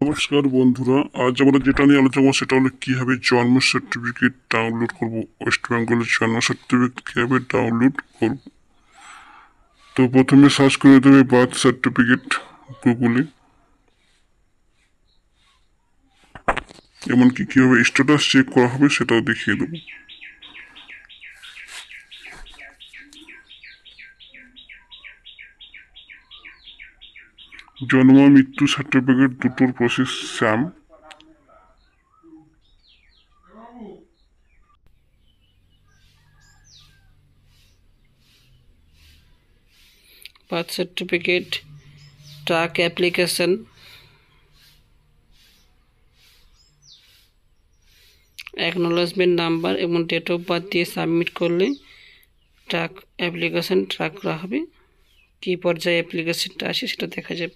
নমস্কার বন্ধুরা, আজ আমরা যেটা নিয়ে আলোচনা করবো সেটা হলো কিভাবে জন্ম সার্টিফিকেট ডাউনলোড করব। ওয়েস্ট বেঙ্গলের জন্ম সার্টিফিকেট কিভাবে ডাউনলোড করব। তো প্রথমে সার্চ করে দেবে বার্থ সার্টিফিকেট গুগলে, এমনকি কিভাবে স্ট্যাটাস চেক করা হবে সেটাও দেখিয়ে দেবো। জন্ম মৃত্যু সার্টিফিকেট দুটোর process same. Birth certificate, truck application, acknowledgement number এবং ডেট অফ বার্থ দিয়ে সাবমিট করলে ট্রাক অ্যাপ্লিকেশন ট্রাক করা হবে। কী পর্যায়ে অ্যাপ্লিকেশনটা আসে সেটা দেখা যাবে।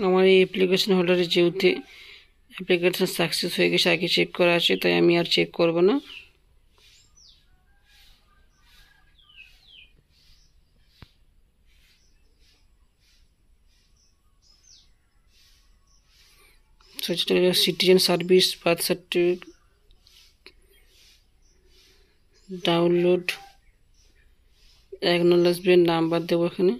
আমার এই অ্যাপ্লিকেশন হোল্ডারে যেহেতু অ্যাপ্লিকেশন সাকসেস হয়ে গেছে, আগে চেক করা আছে, তাই আমি আর চেক করব না। Citizen service birth certificate download, acknowledgement number দেবো এখানে।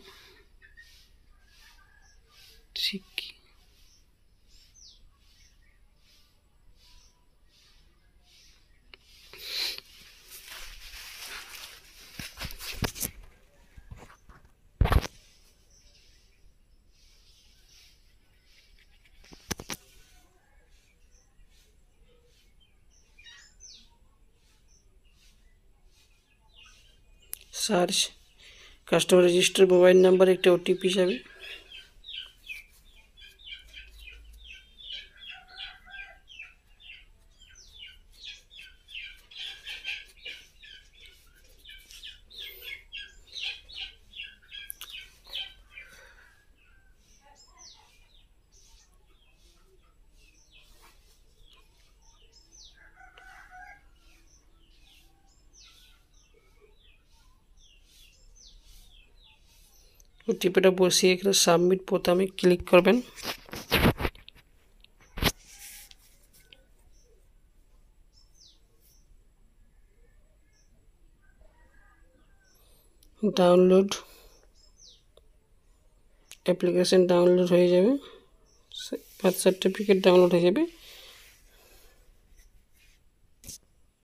Search customer register mobile number একটা ওটিপি যাবে। ওটিপিটা বসিয়ে এখানে সাবমিট বোতামে ক্লিক করবেন। ডাউনলোড অ্যাপ্লিকেশন ডাউনলোড হয়ে যাবে, বার্থ সার্টিফিকেট ডাউনলোড হয়ে যাবে।